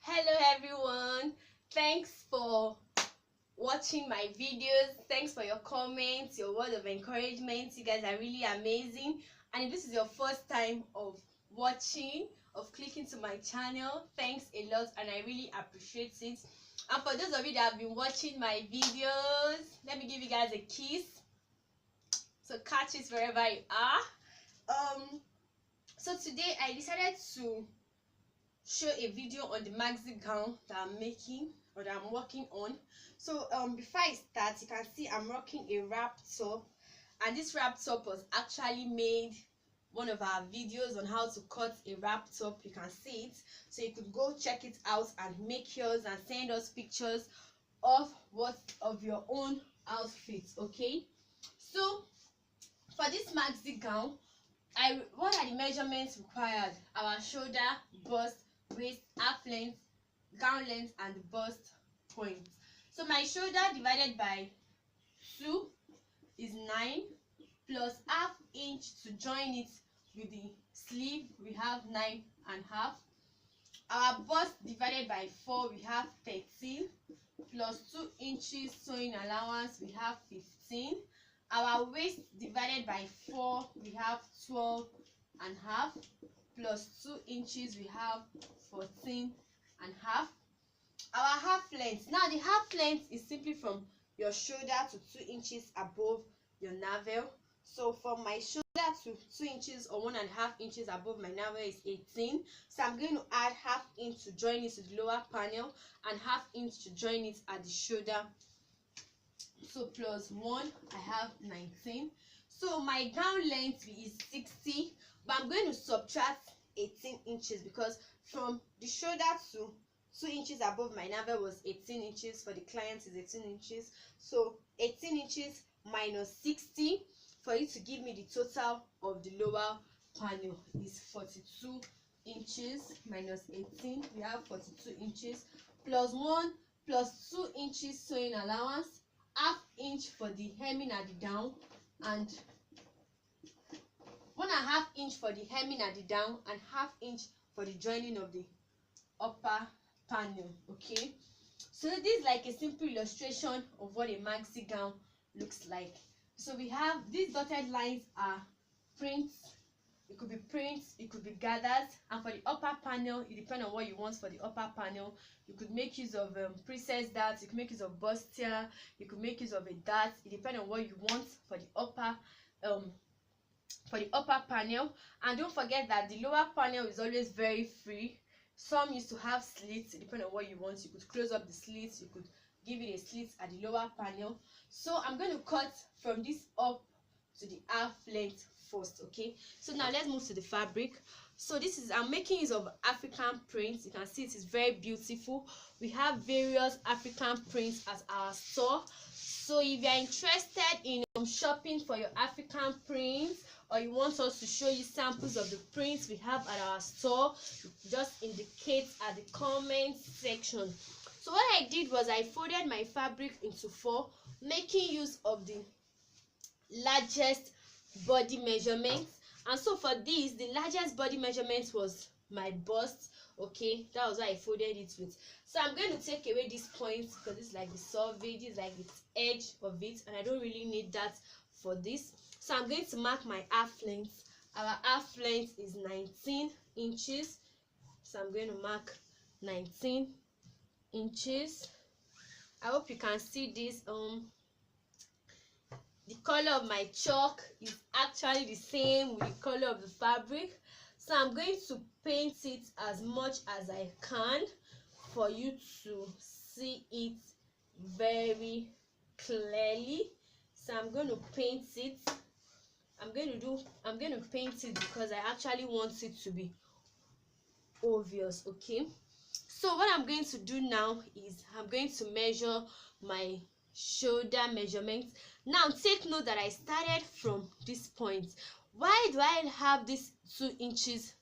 Hello everyone, thanks for watching my videos. Thanks for your comments, your word of encouragement. You guys are really amazing. And if this is your first time of watching, of clicking to my channel, thanks a lot and I really appreciate it. And for those of you that have been watching my videos, let me give you guys a kiss, so catch it wherever you are. So today I decided to show a video on the maxi gown that I'm making or that I'm working on. So before I start, you can see I'm rocking a wrap top, and this wrap top was actually made one of our videos on how to cut a wrap top. You can see it, so you could go check it out and make yours and send us pictures of your own outfits. Okay, so for this maxi gown, what are the measurements required? Our shoulder, bust, waist, half length, gown length, and the bust point. So my shoulder divided by 2 is 9, plus half inch to join it with the sleeve, we have 9.5. Our bust divided by 4, we have 13, plus 2 inches sewing allowance, we have 15. Our waist divided by 4, we have 12.5, plus 2 inches, we have 14.5. Our half length, now the half length is simply from your shoulder to 2 inches above your navel. So from my shoulder to 2 inches or 1.5 inches above my navel is 18. So I'm going to add half inch to join it to the lower panel and half inch to join it at the shoulder. So plus 1, I have 19. So my gown length is 60, but I'm going to subtract 18 inches because from the shoulder to 2 inches above my navel was 18 inches. For the client is 18 inches. So 18 inches minus 60 for it to give me the total of the lower panel is 42 inches minus 18. We have 42 inches plus 1 plus 2 inches sewing allowance, half inch for the hemming at the down, and 1.5 inch for the hemming at the down and half inch for the joining of the upper panel. Okay, so this is like a simple illustration of what a maxi gown looks like. So we have these dotted lines are prints. It could be prints, it could be gathers, and for the upper panel, it depends on what you want. For the upper panel, you could make use of princess darts, you could make use of bustier, you could make use of a dart. It depends on what you want for the upper panel. And don't forget that the lower panel is always very free. Some used to have slits. It depends on what you want. You could close up the slits, you could give it a slit at the lower panel. So I'm going to cut from this up to the half length first. Okay, so now let's move to the fabric. So this is, I'm making use of African prints. You can see it is very beautiful. We have various African prints at our store. So if you are interested in shopping for your African prints, or you want us to show you samples of the prints we have at our store, just indicate at the comment section. So what I did was I folded my fabric into 4, making use of the largest body measurements. And so for this, the largest body measurement was my bust. Okay, that was why I folded it with. So I'm going to take away this point because it's like the survey, this is like the edge of it, and I don't really need that for this. So I'm going to mark my half length. Our half length is 19 inches. So I'm going to mark 19 inches. I hope you can see this. The color of my chalk is actually the same with the color of the fabric. So I'm going to paint it as much as I can for you to see it very clearly. So I'm going to paint it. I'm going to paint it because I actually want it to be obvious. Okay, so what I'm going to do now is I'm going to measure my shoulder measurements. Now take note that I started from this point. Why do I have this 2 inches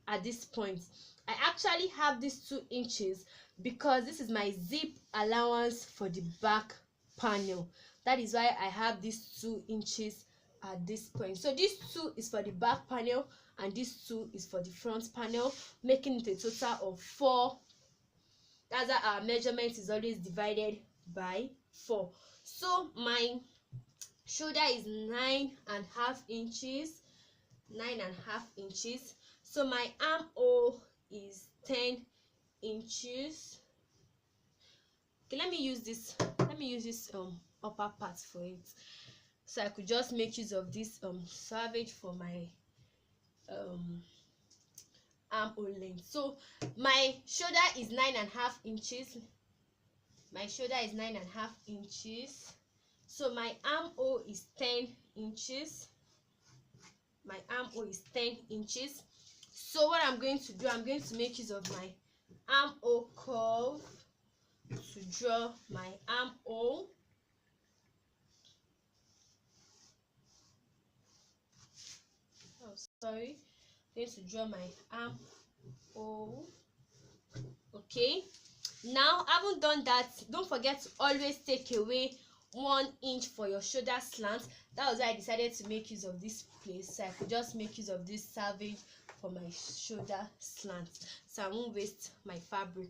at this point? I actually have this 2 inches because this is my zip allowance for the back panel. That is why I have this 2 inches at this point. So this 2 is for the back panel and this 2 is for the front panel, making it a total of 4 That's how our measurement is always divided by 4. So my shoulder is 9.5 inches. 9.5 inches. So my armhole is 10 inches. Okay, let me use this upper part for it, so I could just make use of this salvage for my armhole length. So my shoulder is 9.5 inches. My shoulder is 9.5 inches. So my armhole is 10 inches. My armhole is 10 inches. So what I'm going to do, I'm going to make use of my armhole curve to draw my armhole. Oh, sorry. I'm going to draw my armhole. Okay. Now, having done that, don't forget to always take away 1 inch for your shoulder slant. That was why I decided to make use of this place, so I could just make use of this salvage for my shoulder slant, so I won't waste my fabric.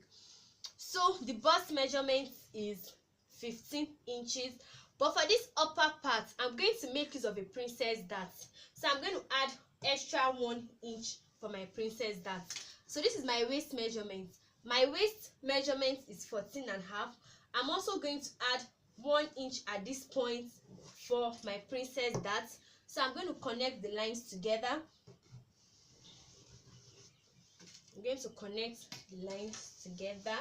So the bust measurement is 15 inches, but for this upper part, I'm going to make use of a princess dart. So I'm going to add extra 1 inch for my princess dart. So this is my waist measurement. My waist measurement is 14.5. I'm also going to add 1 inch at this point for my princess dart. So I'm going to connect the lines together. I'm going to connect the lines together.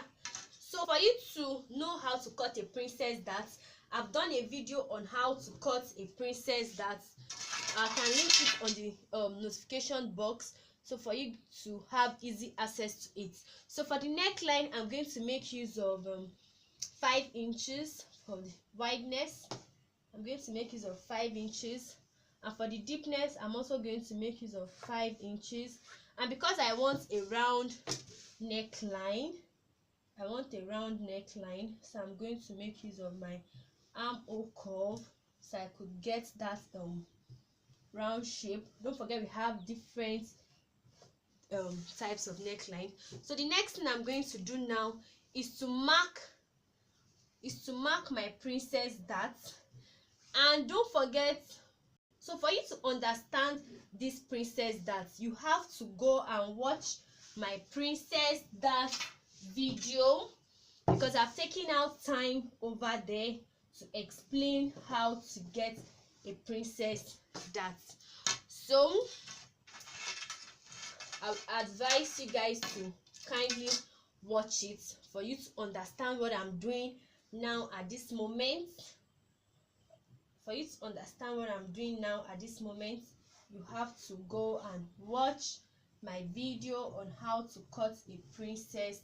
So for you to know how to cut a princess dart, I've done a video on how to cut a princess dart. I can link it on the notification box, so for you to have easy access to it. So for the neckline, I'm going to make use of 5 inches for the wideness. I'm going to make use of 5 inches, and for the deepness, I'm also going to make use of 5 inches. And because I want a round neckline, so I'm going to make use of my armhole curve, so I could get that round shape. Don't forget, we have different types of neckline. So the next thing I'm going to do now is to mark my princess dart. And don't forget, so for you to understand this princess dart, you have to go and watch my princess dart video, because I've taken out time over there to explain how to get a princess dart. So I would advise you guys to kindly watch it for you to understand what I'm doing now at this moment. You have to go and watch my video on how to cut a princess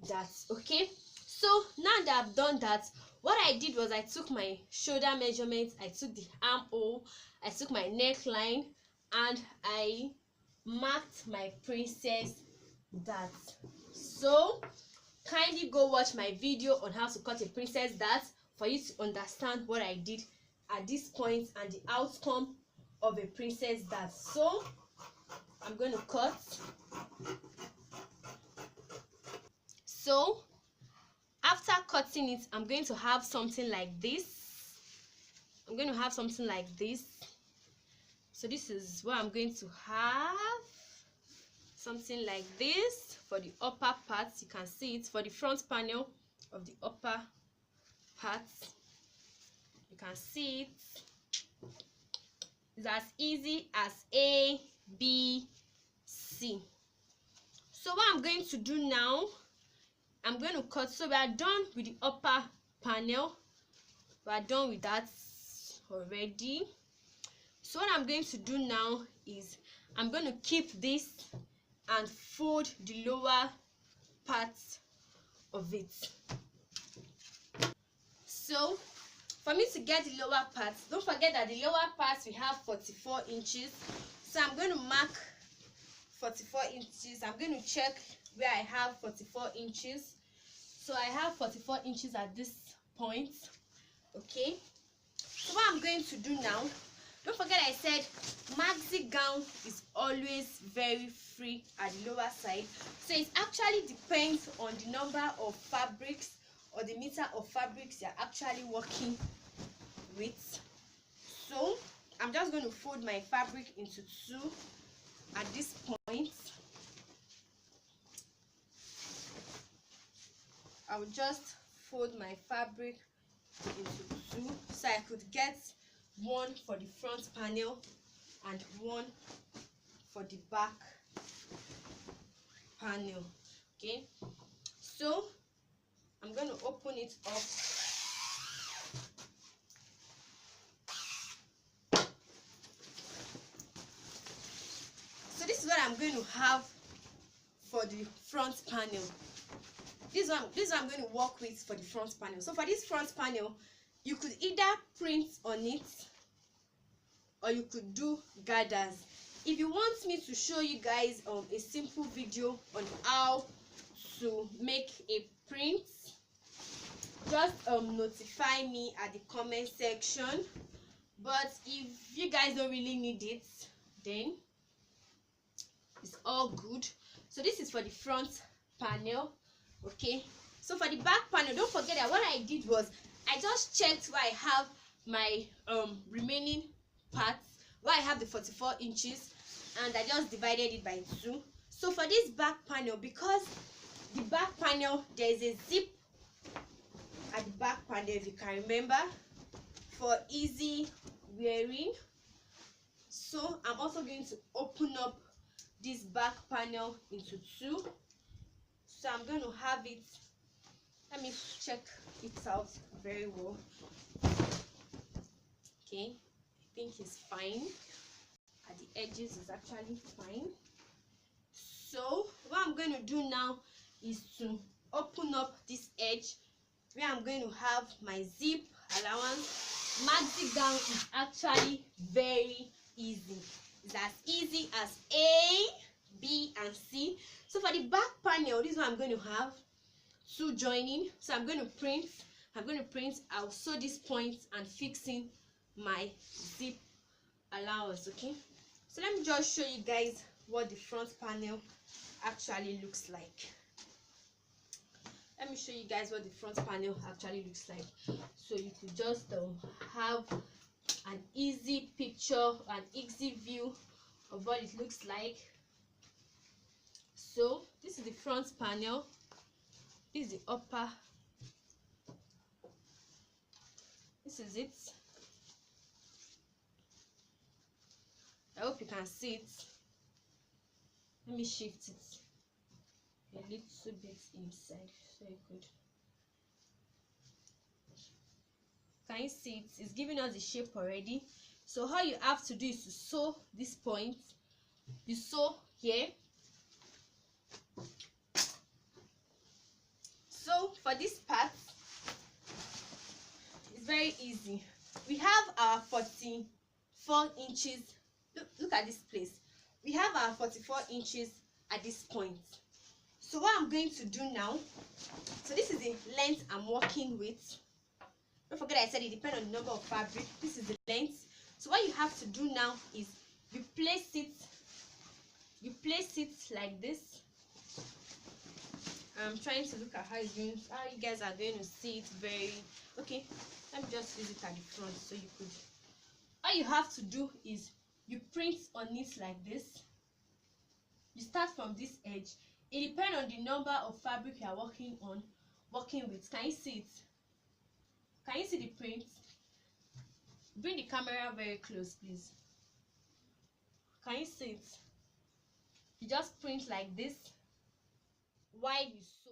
dart. Okay, so now that I've done that, what I did was I took my shoulder measurement, I took the armhole, I took my neckline, and I marked my princess dart. So kindly go watch my video on how to cut a princess dart for you to understand what I did at this point and the outcome of a princess dart. So I'm going to cut. So after cutting it, I'm going to have something like this. So this is what I'm going to have, something like this for the upper part. You can see it for the front panel of the upper part. You can see it. It's as easy as A, B, C. So what I'm going to do now, I'm going to cut. So we are done with the upper panel. We are done with that already. So what I'm going to do now is I'm going to keep this and fold the lower part of it. So for me to get the lower part, don't forget that the lower part we have 44 inches. So I'm going to mark 44 inches. I'm going to check where I have 44 inches. So I have 44 inches at this point. Okay, so what I'm going to do now, Don't forget I said maxi gown is always very free at the lower side, so it actually depends on the number of fabrics or the meter of fabrics you're actually working with. So I'm just going to fold my fabric into two at this point. I will just fold my fabric into two so I could get one for the front panel and one for the back panel. Okay, so I'm going to open it up. So this is what I'm going to have for the front panel. This one I'm going to work with for the front panel. So for this front panel, you could either print on it or you could do gathers. If you want me to show you guys a simple video on how to make a print, just notify me at the comment section. But if you guys don't really need it, then it's all good. So this is for the front panel. Okay, so for the back panel, don't forget that what I did was I just checked where I have my remaining parts, where I have the 44 inches, and I just divided it by 2. So for this back panel, because the back panel, there is a zip at the back panel, if you can remember, for easy wearing. So I'm also going to open up this back panel into 2. So I'm going to have it, let me check it out very well. Okay, I think it's fine. At the edges is actually fine. So what I'm going to do now is to open up this edge where I'm going to have my zip allowance. Maxi gown is actually very easy. It's as easy as A, B, and C. So for the back panel, this is what I'm going to have 2 joining. So I'm going to print. I'll sew this point and fixing my zip allowance. Okay, so let me just show you guys what the front panel actually looks like. Let me show you guys what the front panel actually looks like, so you could just have an easy picture, an easy view of what it looks like. So this is the front panel, this is the upper, this is it. I hope you can see it. Let me shift it a little bit inside so you could. Can you see it? It's giving us the shape already. So all you have to do is to sew this point. You sew here. So for this part, it's very easy. We have our 44 inches. Look at this place. We have our 44 inches at this point. So what I'm going to do now, so this is the length I'm working with. Don't forget I said it depends on the number of fabric. This is the length. So what you have to do now is you place it like this. I'm trying to look at how you guys are going to see it very okay. Let me just use it at the front so you could. All you have to do is you print on it like this. You start from this edge. It depends on the number of fabric you are working with. Can you see it? Can you see the print? Bring the camera very close, please. Can you see it? You just print like this while you sew.